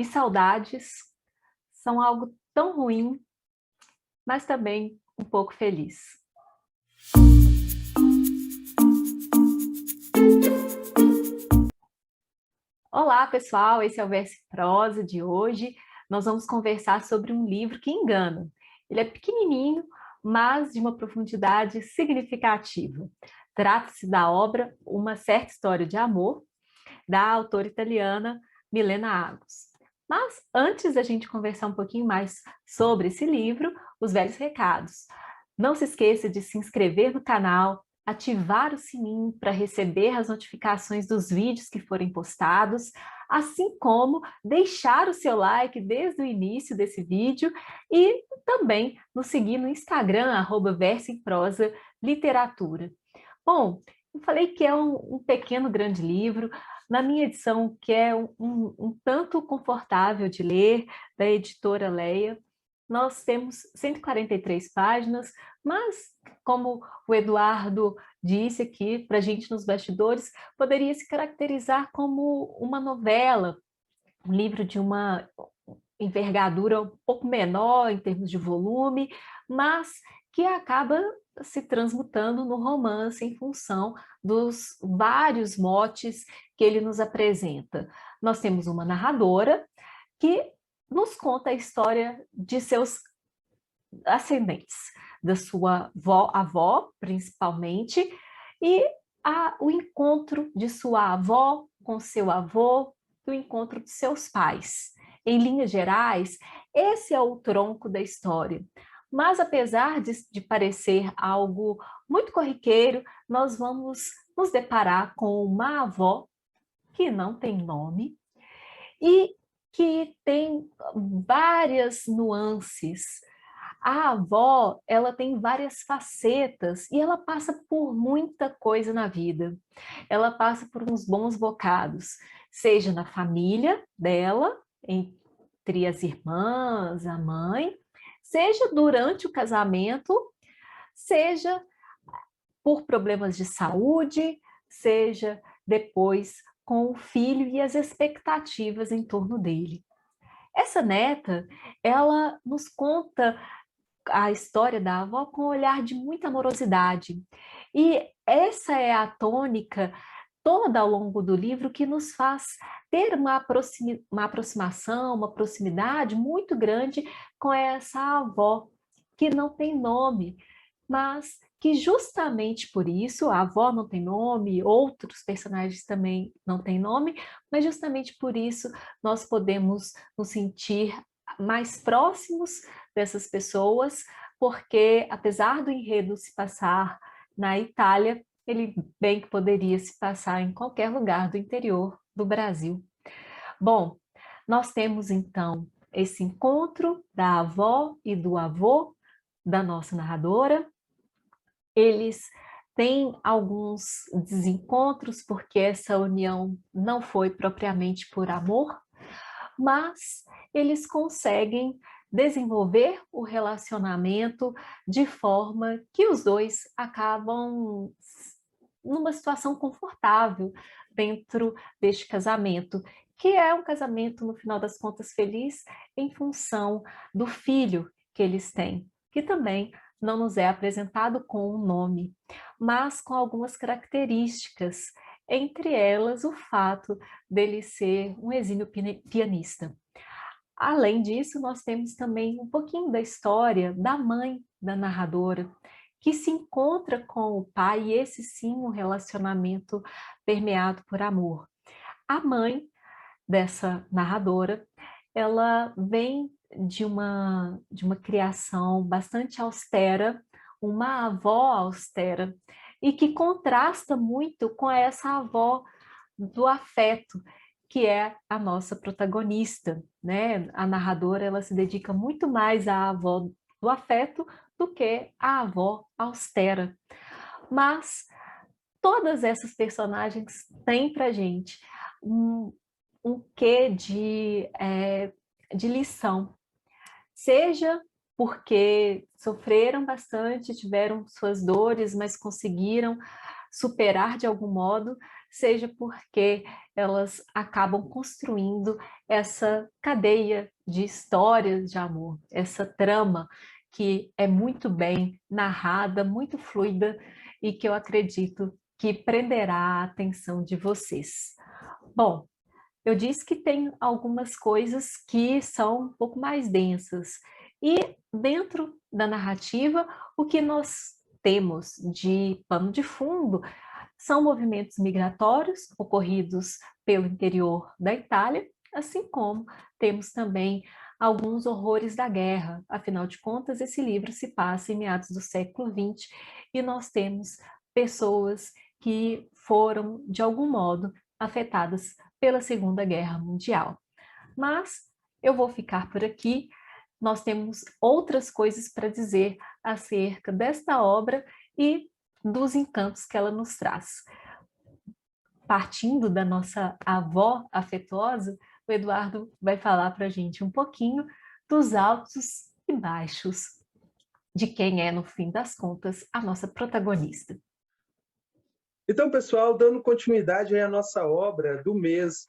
E saudades são algo tão ruim, mas também um pouco feliz. Olá, pessoal! Esse é o Verso em Prosa de hoje. Nós vamos conversar sobre um livro que engana. Ele é pequenininho, mas de uma profundidade significativa. Trata-se da obra Uma Certa História de Amor, da autora italiana Milena Agos. Mas antes da gente conversar um pouquinho mais sobre esse livro, os velhos recados. Não se esqueça de se inscrever no canal, ativar o sininho para receber as notificações dos vídeos que forem postados, assim como deixar o seu like desde o início desse vídeo e também nos seguir no Instagram, @versoemprosa literatura. Bom, eu falei que é um pequeno grande livro. Na minha edição, que é um tanto confortável de ler, da editora Leia, nós temos 143 páginas, mas, como o Eduardo disse aqui para a gente nos bastidores, poderia se caracterizar como uma novela, um livro de uma envergadura um pouco menor em termos de volume, mas que acaba se transmutando no romance em função dos vários motes que ele nos apresenta. Nós temos uma narradora que nos conta a história de seus ascendentes, da sua avó, principalmente, e o encontro de sua avó com seu avô, o encontro de seus pais. Em linhas gerais, esse é o tronco da história. Mas, apesar de parecer algo muito corriqueiro, nós vamos nos deparar com uma avó que não tem nome e que tem várias nuances. A avó, ela tem várias facetas e ela passa por muita coisa na vida. Ela passa por uns bons bocados, seja na família dela, entre as irmãs, a mãe, seja durante o casamento, seja por problemas de saúde, seja depois com o filho e as expectativas em torno dele. Essa neta, ela nos conta a história da avó com um olhar de muita amorosidade. E essa é a tônica toda ao longo do livro que nos faz ter uma aproximação, uma proximidade muito grande com essa avó, que não tem nome, mas que justamente por isso, a avó não tem nome, outros personagens também não têm nome, mas justamente por isso nós podemos nos sentir mais próximos dessas pessoas, porque apesar do enredo se passar na Itália, ele bem que poderia se passar em qualquer lugar do interior do Brasil. Bom, nós temos então esse encontro da avó e do avô da nossa narradora. Eles têm alguns desencontros, porque essa união não foi propriamente por amor, mas eles conseguem desenvolver o relacionamento de forma que os dois acabam numa situação confortável dentro deste casamento, que é um casamento, no final das contas, feliz em função do filho que eles têm, que também não nos é apresentado com um nome, mas com algumas características, entre elas o fato dele ser um exímio pianista. Além disso, nós temos também um pouquinho da história da mãe da narradora, que se encontra com o pai, e esse sim um relacionamento permeado por amor. A mãe dessa narradora, ela vem de uma criação bastante austera, uma avó austera, e que contrasta muito com essa avó do afeto, que é a nossa protagonista, né? A narradora, ela se dedica muito mais à avó do afeto do que à avó austera. Mas todas essas personagens têm para gente um quê de lição, seja porque sofreram bastante, tiveram suas dores, mas conseguiram superar de algum modo, seja porque elas acabam construindo essa cadeia de histórias de amor, essa trama que é muito bem narrada, muito fluida e que eu acredito que prenderá a atenção de vocês. Bom, eu disse que tem algumas coisas que são um pouco mais densas. E dentro da narrativa, o que nós temos de pano de fundo são movimentos migratórios ocorridos pelo interior da Itália, assim como temos também alguns horrores da guerra. Afinal de contas, esse livro se passa em meados do século XX e nós temos pessoas que foram, de algum modo, afetadas pela Segunda Guerra Mundial. Mas eu vou ficar por aqui. Nós temos outras coisas para dizer acerca desta obra e dos encantos que ela nos traz. Partindo da nossa avó afetuosa, o Eduardo vai falar para a gente um pouquinho dos altos e baixos de quem é, no fim das contas, a nossa protagonista. Então, pessoal, dando continuidade à nossa obra do mês,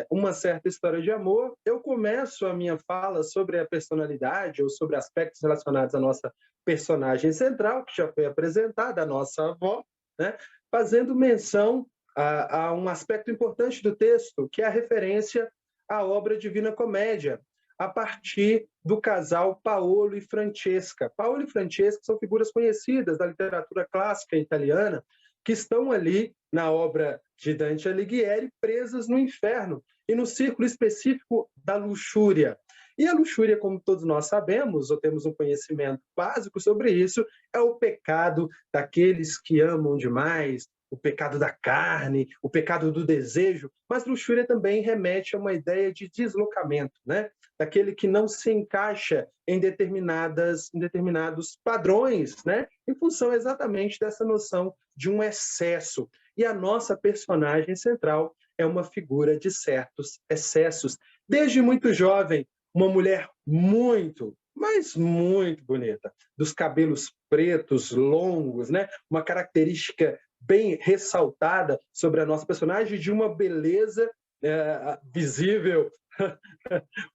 Uma Certa História de Amor, eu começo a minha fala sobre a personalidade ou sobre aspectos relacionados à nossa personagem central, que já foi apresentada, a nossa avó, né? Fazendo menção a um aspecto importante do texto, que é a referência à obra Divina Comédia, a partir do casal Paolo e Francesca. Paolo e Francesca são figuras conhecidas da literatura clássica italiana, que estão ali na obra de Dante Alighieri, presas no inferno e no círculo específico da luxúria. E a luxúria, como todos nós sabemos, ou temos um conhecimento básico sobre isso, é o pecado daqueles que amam demais, o pecado da carne, o pecado do desejo, mas luxúria também remete a uma ideia de deslocamento, né? Daquele que não se encaixa em determinados padrões, né? Em função exatamente dessa noção de um excesso. E a nossa personagem central é uma figura de certos excessos. Desde muito jovem, uma mulher muito, mas muito bonita, dos cabelos pretos, longos, né? Uma característica bem ressaltada sobre a nossa personagem, de uma beleza visível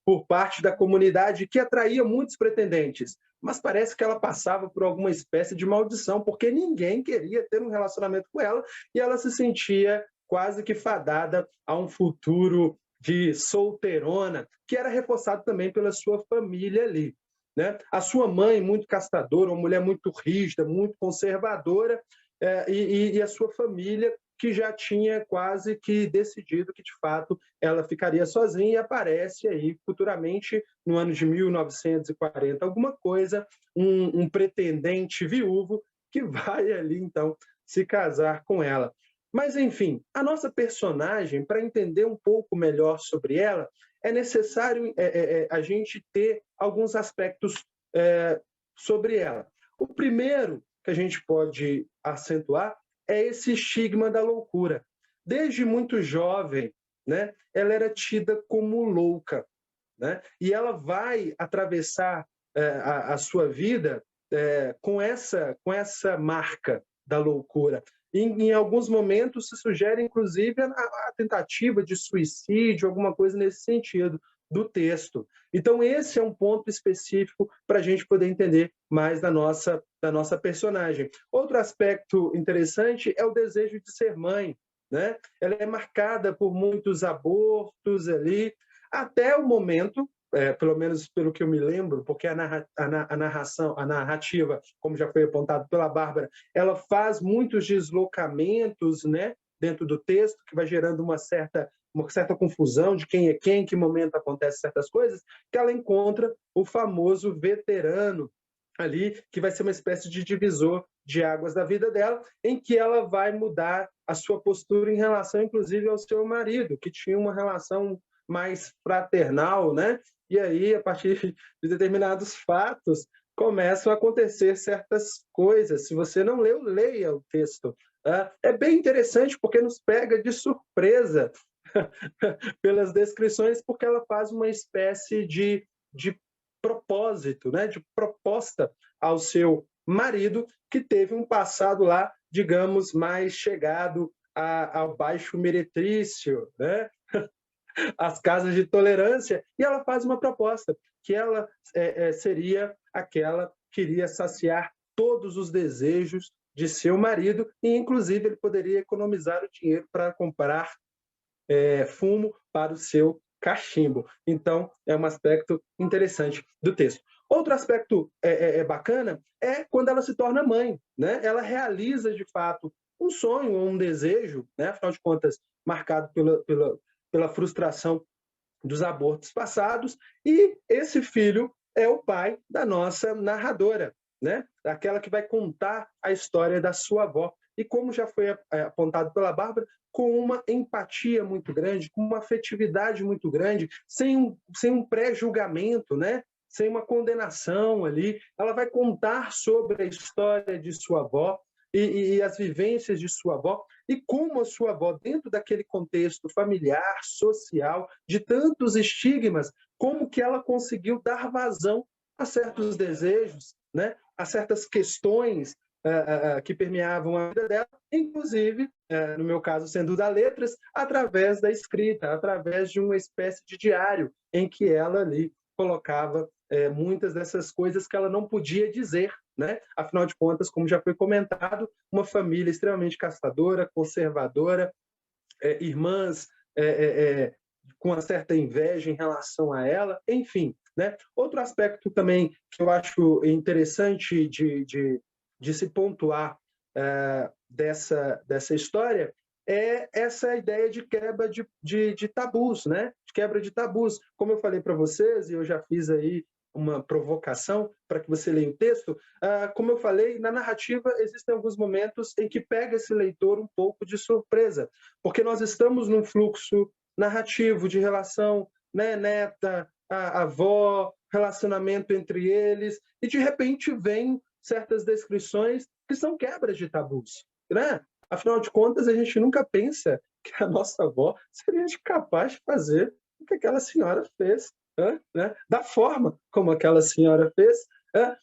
por parte da comunidade que atraía muitos pretendentes. Mas parece que ela passava por alguma espécie de maldição, porque ninguém queria ter um relacionamento com ela e ela se sentia quase que fadada a um futuro de solteirona, que era reforçado também pela sua família ali, né? A sua mãe, muito castadora, uma mulher muito rígida, muito conservadora, e a sua família, que já tinha quase que decidido que, de fato, ela ficaria sozinha, e aparece aí, futuramente, no ano de 1940, alguma coisa, um pretendente viúvo que vai ali, então, se casar com ela. Mas, enfim, a nossa personagem, para entender um pouco melhor sobre ela, é necessário a gente ter alguns aspectos sobre ela. O primeiro que a gente pode acentuar é esse estigma da loucura. Desde muito jovem, né, ela era tida como louca, né? E ela vai atravessar a sua vida com essa marca da loucura. Em alguns momentos se sugere, inclusive, a tentativa de suicídio, alguma coisa nesse sentido do texto. Então, esse é um ponto específico para a gente poder entender mais da nossa personagem. Outro aspecto interessante é o desejo de ser mãe, né? Ela é marcada por muitos abortos ali, até o momento, pelo menos pelo que eu me lembro, porque a narrativa, como já foi apontado pela Bárbara, ela faz muitos deslocamentos, né, dentro do texto, que vai gerando uma certa confusão de quem é quem, em que momento acontecem certas coisas, que ela encontra o famoso veterano ali, que vai ser uma espécie de divisor de águas da vida dela, em que ela vai mudar a sua postura em relação, inclusive, ao seu marido, que tinha uma relação mais fraternal, né? E aí, a partir de determinados fatos, começam a acontecer certas coisas. Se você não leu, leia o texto. É bem interessante, porque nos pega de surpresa pelas descrições, porque ela faz uma espécie de propósito, né? De proposta ao seu marido, que teve um passado lá, digamos, mais chegado ao baixo meretrício, né? As casas de tolerância, e ela faz uma proposta, que ela seria aquela que iria saciar todos os desejos de seu marido, e inclusive ele poderia economizar o dinheiro para comprar fumo para o seu cachimbo. Então, é um aspecto interessante do texto. Outro aspecto bacana é quando ela se torna mãe, né? Ela realiza, de fato, um sonho ou um desejo, né? Afinal de contas, marcado pela frustração dos abortos passados, e esse filho é o pai da nossa narradora, né? Aquela que vai contar a história da sua avó. E como já foi apontado pela Bárbara, com uma empatia muito grande, com uma afetividade muito grande, sem um pré-julgamento, né? Sem uma condenação ali. Ela vai contar sobre a história de sua avó e as vivências de sua avó, e como a sua avó, dentro daquele contexto familiar, social, de tantos estigmas, como que ela conseguiu dar vazão a certos desejos, né? A certas questões que permeavam a vida dela, inclusive, no meu caso, sendo da letras, através da escrita, através de uma espécie de diário, em que ela ali colocava muitas dessas coisas que ela não podia dizer, né? Afinal de contas, como já foi comentado, uma família extremamente caçadora, conservadora, irmãs com uma certa inveja em relação a ela, enfim. Né? Outro aspecto também que eu acho interessante de se pontuar dessa história é essa ideia de quebra de tabus, né? De quebra de tabus. Como eu falei para vocês, e eu já fiz aí uma provocação para que você leia o texto, como eu falei, na narrativa existem alguns momentos em que pega esse leitor um pouco de surpresa, porque nós estamos num fluxo narrativo de relação, né, neta, avó, relacionamento entre eles, e de repente vem certas descrições que são quebras de tabus, né? Afinal de contas, a gente nunca pensa que a nossa avó seria capaz de fazer o que aquela senhora fez, né? Da forma como aquela senhora fez.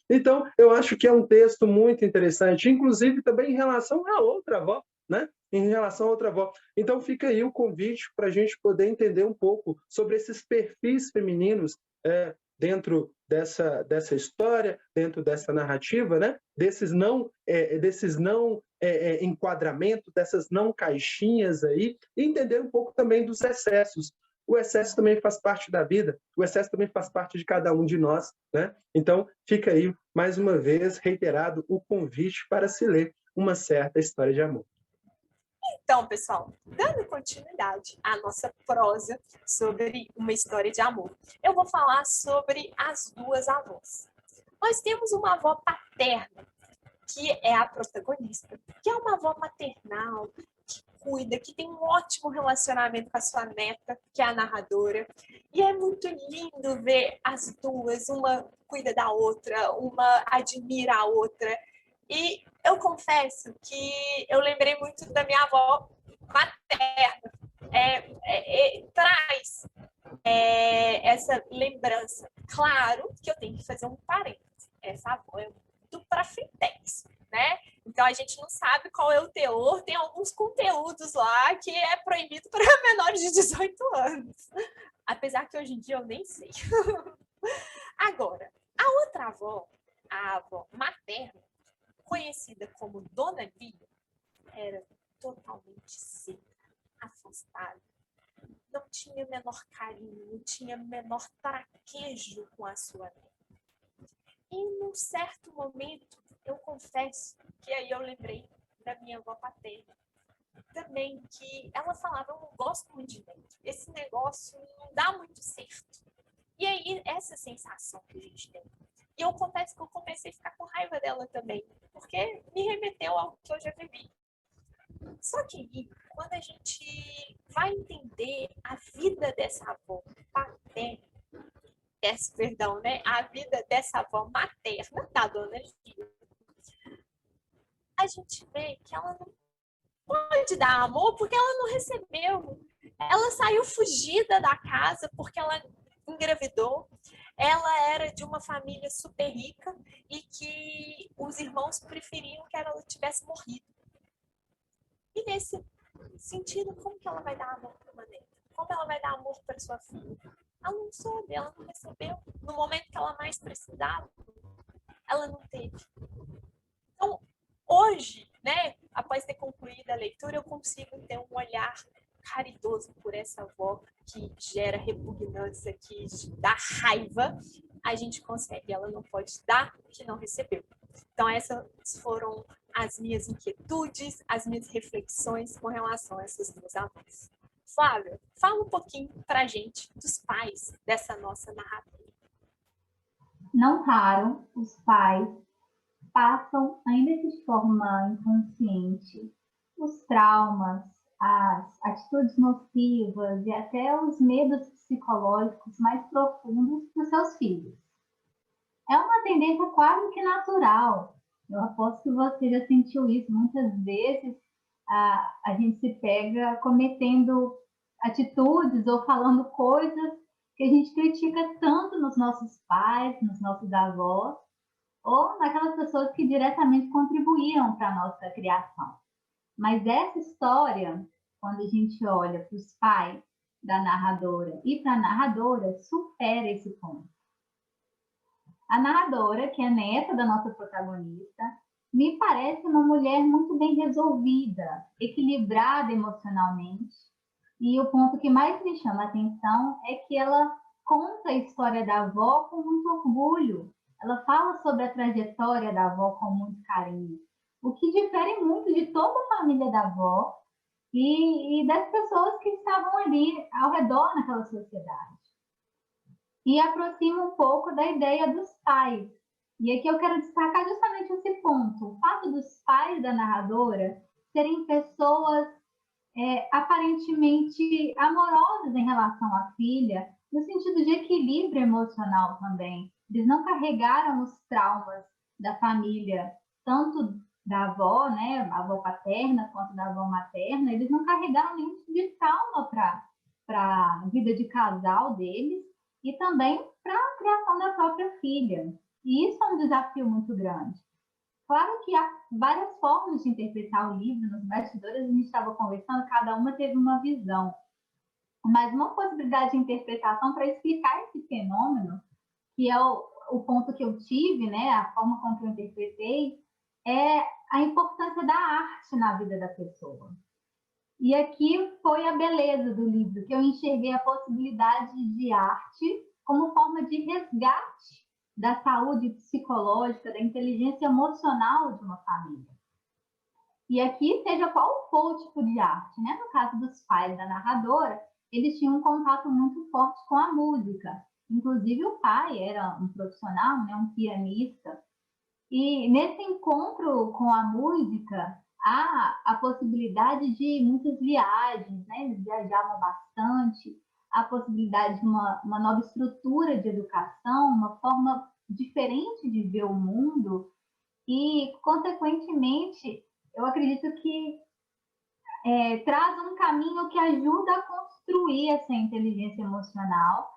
Então, eu acho que é um texto muito interessante, inclusive também em relação à outra avó, né? Em relação à outra avó. Então, fica aí o convite para a gente poder entender um pouco sobre esses perfis femininos dentro dessa história, dentro dessa narrativa, né? Desses não enquadramentos, dessas não caixinhas aí, e entender um pouco também dos excessos. O excesso também faz parte da vida, o excesso também faz parte de cada um de nós, né? Então, fica aí, mais uma vez, reiterado o convite para se ler Uma Certa História de Amor. Então, pessoal, dando continuidade à nossa prosa sobre uma história de amor, eu vou falar sobre as duas avós. Nós temos uma avó paterna, que é a protagonista, que é uma avó maternal, que cuida, que tem um ótimo relacionamento com a sua neta, que é a narradora. E é muito lindo ver as duas, uma cuida da outra, uma admira a outra. E eu confesso que eu lembrei muito da minha avó materna. Traz essa lembrança. Claro que eu tenho que fazer um parênteses. Essa avó é muito para frentex, né? Então a gente não sabe qual é o teor. Tem alguns conteúdos lá que é proibido para menores de 18 anos. Apesar que hoje em dia eu nem sei. Agora, a outra avó, a avó materna, conhecida como Dona Lia, era totalmente seca, afastada. Não tinha menor carinho, não tinha menor traquejo com a sua neta. E num certo momento, eu confesso que aí eu lembrei da minha avó paterna. Também que ela falava, eu não gosto muito de neto. Esse negócio não dá muito certo. E aí, essa sensação que a gente tem. E eu confesso que eu comecei a ficar com raiva dela também, porque me remeteu ao que eu já vivi. Só que quando a gente vai entender a vida dessa avó paterna, a vida dessa avó materna, da Dona Lia, a gente vê que ela não pode dar amor porque ela não recebeu. Ela saiu fugida da casa porque ela engravidou. Ela era de uma família super rica e que os irmãos preferiam que ela tivesse morrido. E nesse vai dar amor para uma neta? Como ela vai dar amor para sua filha? Ela não soube, ela não recebeu. No momento que ela mais precisava, ela não teve. Então, hoje, né, após ter concluído a leitura, eu consigo ter um olhar caridoso por essa avó que gera repugnância, que dá raiva. A gente consegue, ela não pode dar o que não recebeu. Então, essas foram as minhas inquietudes, as minhas reflexões com relação a essas duas avós. Flávia, fala um pouquinho pra gente dos pais dessa nossa narradora. Não raro, os pais passam, ainda que de forma inconsciente, os traumas, as atitudes nocivas e até os medos psicológicos mais profundos dos seus filhos. É uma tendência quase que natural. Eu aposto que você já sentiu isso. Muitas vezes a gente se pega cometendo atitudes ou falando coisas que a gente critica tanto nos nossos pais, nos nossos avós, ou naquelas pessoas que diretamente contribuíram para a nossa criação. Mas essa história, quando a gente olha para os pais da narradora e para a narradora, supera esse ponto. A narradora, que é neta da nossa protagonista, me parece uma mulher muito bem resolvida, equilibrada emocionalmente. E o ponto que mais me chama a atenção é que ela conta a história da avó com muito orgulho. Ela fala sobre a trajetória da avó com muito carinho, o que difere muito de toda a família da avó e das pessoas que estavam ali ao redor naquela sociedade. E aproxima um pouco da ideia dos pais. E aqui eu quero destacar justamente esse ponto. O fato dos pais da narradora serem pessoas aparentemente amorosas em relação à filha, no sentido de equilíbrio emocional também. Eles não carregaram os traumas da família, tanto da avó, né, a avó paterna, quanto da avó materna. Eles não carregaram nenhum tipo de trauma para a vida de casal deles e também para a criação da própria filha. E isso é um desafio muito grande. Claro que há várias formas de interpretar o livro. Nos bastidores a gente estava conversando, cada uma teve uma visão. Mas uma possibilidade de interpretação para explicar esse fenômeno, que é o ponto que eu tive, né, a forma como que eu interpretei, é a importância da arte na vida da pessoa. E aqui foi a beleza do livro, que eu enxerguei a possibilidade de arte como forma de resgate da saúde psicológica, da inteligência emocional de uma família. E aqui, seja qual for o tipo de arte, né? No caso dos pais da narradora, eles tinham um contato muito forte com a música. Inclusive, o pai era um profissional, né? Um pianista. E nesse encontro com a música, há a possibilidade de muitas viagens, né? Eles viajavam bastante, a possibilidade de uma nova estrutura de educação, uma forma diferente de ver o mundo e, consequentemente, eu acredito que traz um caminho que ajuda a construir essa inteligência emocional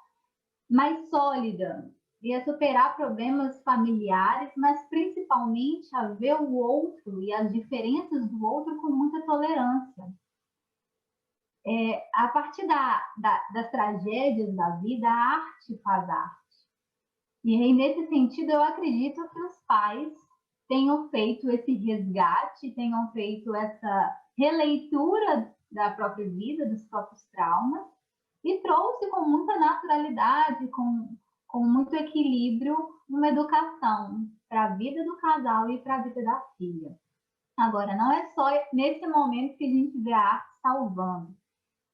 mais sólida e a superar problemas familiares, mas principalmente a ver o outro e as diferenças do outro com muita tolerância. A partir das tragédias da vida, a arte faz arte. E aí, nesse sentido, eu acredito que os pais tenham feito esse resgate, tenham feito essa releitura da própria vida, dos próprios traumas, e trouxe com muita naturalidade, com muito equilíbrio, uma educação para a vida do casal e para a vida da filha. Agora, não é só nesse momento que a gente vê a arte salvando.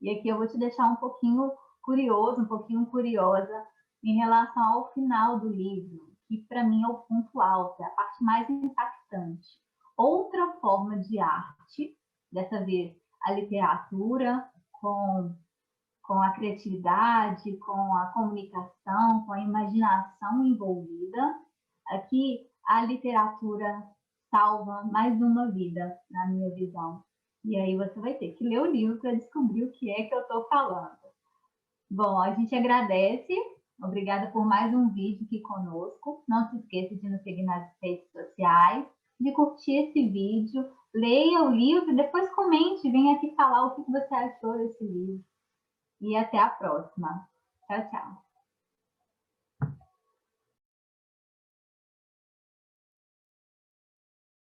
E aqui eu vou te deixar um pouquinho curioso, um pouquinho curiosa em relação ao final do livro, que para mim é o ponto alto, é a parte mais impactante. Outra forma de arte, dessa vez a literatura, com a criatividade, com a comunicação, com a imaginação envolvida. Aqui a literatura salva mais uma vida, na minha visão. E aí você vai ter que ler o livro para descobrir o que é que eu estou falando. Bom, a gente agradece. Obrigada por mais um vídeo aqui conosco. Não se esqueça de nos seguir nas redes sociais, de curtir esse vídeo, leia o livro, depois comente, venha aqui falar o que você achou desse livro. E até a próxima. Tchau, tchau.